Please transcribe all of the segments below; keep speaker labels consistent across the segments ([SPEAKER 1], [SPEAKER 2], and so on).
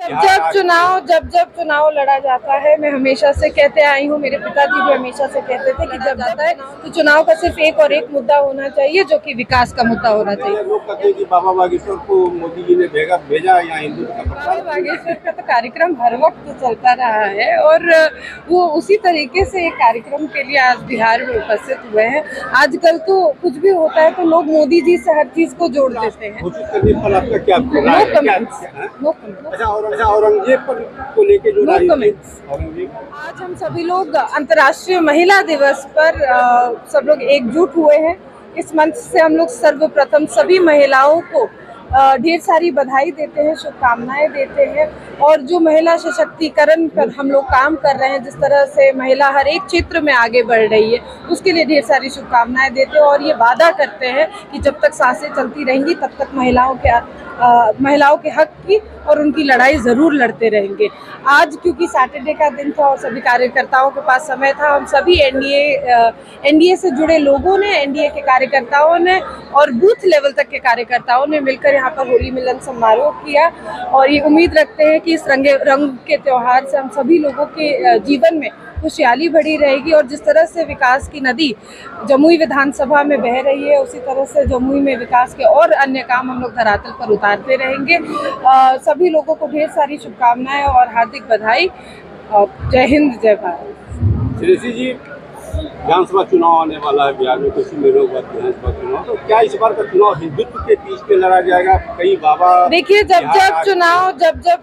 [SPEAKER 1] जब जब चुनाव लड़ा जाता है, मैं हमेशा से कहते आई हूँ, मेरे पिताजी भी हमेशा से कहते थे कि जब जाता है तो चुनाव का सिर्फ एक और एक मुद्दा होना चाहिए, जो कि विकास का मुद्दा होना चाहिए।
[SPEAKER 2] लोग कहते हैं कि बाबा बागेश्वर को मोदी जी ने भेजा यहाँ हिंदू का
[SPEAKER 1] बाबा बागेश्वर का तो कार्यक्रम हर वक्त चलता रहा है और वो उसी तरीके से एक कार्यक्रम के लिए आज बिहार में उपस्थित हुए हैं। आजकल तो कुछ भी होता है तो लोग मोदी जी से हर चीज को जोड़ देते हैं।
[SPEAKER 2] घोषित करने पर आपका क्या
[SPEAKER 1] नो कमेंट्स।
[SPEAKER 2] अच्छा, औरंगजेब को लेके जो औरंगजेब,
[SPEAKER 1] आज हम सभी लोग अंतर्राष्ट्रीय महिला दिवस पर सब लोग एकजुट हुए हैं। इस मंच से हम लोग सर्वप्रथम सभी महिलाओं को ढेर सारी बधाई देते हैं, शुभकामनाएं देते हैं। और जो महिला सशक्तिकरण पर हम लोग काम कर रहे हैं, जिस तरह से महिला हर एक क्षेत्र में आगे बढ़ रही है, उसके लिए ढेर सारी शुभकामनाएं देते हैं। और ये वादा करते हैं कि जब तक सांसें चलती रहेंगी तब तक महिलाओं के हक की और उनकी लड़ाई ज़रूर लड़ते रहेंगे। आज क्योंकि सैटरडे का दिन था और सभी कार्यकर्ताओं के पास समय था, हम सभी एनडीए से जुड़े लोगों ने, एनडीए के कार्यकर्ताओं ने और बूथ लेवल तक के कार्यकर्ताओं ने मिलकर यहाँ पर होली मिलन समारोह किया। और ये उम्मीद रखते हैं कि इस रंग के त्योहार से हम सभी लोगों के जीवन में खुशहाली बढ़ी रहेगी। और जिस तरह से विकास की नदी जमुई विधानसभा में बह रही है, उसी तरह से जमुई में विकास के और अन्य काम हम लोग धरातल पर उतारते रहेंगे। सभी लोगों को ढेर सारी शुभकामनाएं और हार्दिक बधाई। जय हिंद, जय भारत।
[SPEAKER 2] श्रेयसी जी, विधानसभा चुनाव आने वाला है बिहार में, कुछ महीनों बाद विधानसभा चुनाव, तो क्या इस बार का चुनाव हिंदुत्व के बीच में लड़ा जाएगा? कई बाबा
[SPEAKER 1] देखिए, जब जब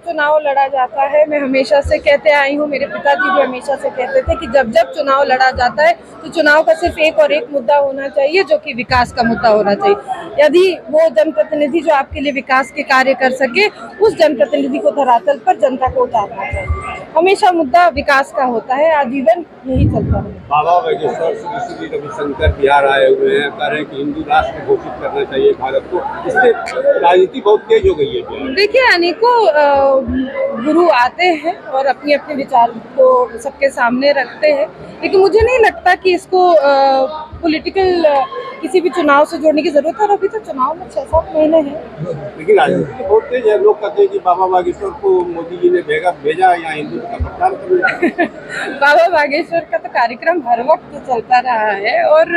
[SPEAKER 1] चुनाव लड़ा जाता है, मैं हमेशा से कहते आई हूँ, मेरे पिताजी भी हमेशा से कहते थे कि जब जब चुनाव लड़ा जाता है तो चुनाव का सिर्फ एक और एक मुद्दा होना चाहिए, जो कि विकास का मुद्दा होना चाहिए। यदि वो जनप्रतिनिधि जो आपके लिए विकास के कार्य कर सके, उस जनप्रतिनिधि को धरातल पर जनता को उतारना चाहिए। हमेशा मुद्दा विकास का होता है, आजीवन यही चलता है।
[SPEAKER 2] बाबा बागेश्वर श्री रविशंकर बिहार आए हुए हैं, कह रहे हैं कि हिंदू राष्ट्र घोषित करना चाहिए भारत को। इससे राजनीति बहुत तेज हो गई है।
[SPEAKER 1] देखिए, अनेकों गुरु आते हैं और अपने अपने विचार को सबके सामने रखते हैं, लेकिन मुझे नहीं लगता कि इसको पॉलिटिकल किसी भी चुनाव से जोड़ने की जरूरत है। और अभी तो चुनाव में 6-7 महीने हैं।
[SPEAKER 2] लेकिन राजनीति बहुत तेज है। लोग कहते हैं कि बाबा बागेश्वर को मोदी जी ने भेजा यहाँ हिंदू का प्रचार करने।
[SPEAKER 1] बाबा बागेश्वर का तो कार्यक्रम हर वक्त चलता रहा है और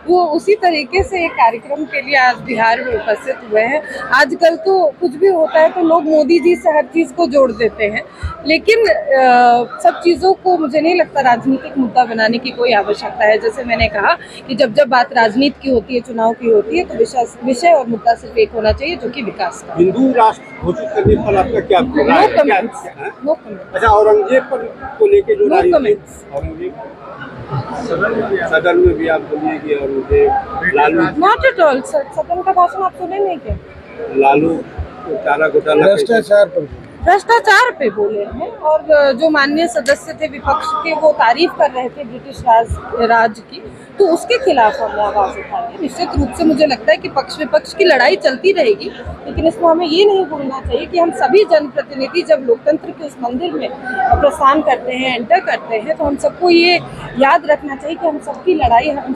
[SPEAKER 1] वो उसी तरीके से एक कार्यक्रम के लिए आज बिहार में उपस्थित हुए हैं। आजकल तो कुछ भी होता है तो लोग मोदी जी से हर चीज को जोड़ देते हैं, लेकिन सब चीजों को मुझे नहीं लगता राजनीतिक मुद्दा बनाने की कोई आवश्यकता है। जैसे मैंने कहा कि जब जब बात राजनीति की होती है, चुनाव की होती है, तो विषय और मुद्दा सिर्फ एक होना चाहिए, जो कि विकास का।
[SPEAKER 2] हिंदू राष्ट्र घोषित करने पर आपका क्या?
[SPEAKER 1] No comments.
[SPEAKER 2] अच्छा, औरंगजेब को लेके जो
[SPEAKER 1] कमेंट्स।
[SPEAKER 2] औरंगजेब सदन में भी आप बोलिए कि Aurangzeb, Lalu,
[SPEAKER 1] not at all. सदन का भाषण आप सुने नहीं क्या?
[SPEAKER 2] लालू चारा घोटाला,
[SPEAKER 1] भ्रष्टाचार पे बोले हैं। और जो माननीय सदस्य थे विपक्ष के, वो तारीफ कर रहे थे ब्रिटिश राज की, तो उसके खिलाफ हमने आवाज उठाई है। निश्चित रूप से मुझे लगता है कि पक्ष विपक्ष की लड़ाई चलती रहेगी, लेकिन इसमें हमें ये नहीं भूलना चाहिए कि हम सभी जनप्रतिनिधि जब लोकतंत्र के उस मंदिर में प्रस्थान करते हैं, एंटर करते हैं, तो हम सबको ये याद रखना चाहिए कि हम सबकी लड़ाई, हम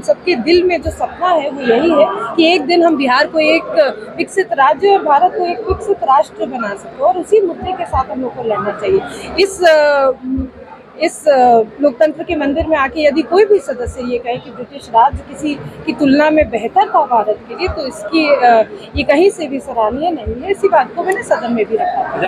[SPEAKER 1] सबके दिल में जो सपना है वो यही है कि एक दिन हम बिहार को एक विकसित राज्य और भारत को एक विकसित राष्ट्र बना सके। और उसी मुद्दे के साथ हम लोग को लड़ना चाहिए। इस लोकतंत्र के मंदिर में आके यदि कोई भी सदस्य ये कहे कि ब्रिटिश राज किसी की तुलना में बेहतर था भारत के लिए, तो इसकी ये कहीं से भी सराहनीय नहीं है। इसी बात को मैंने सदन में भी रखा।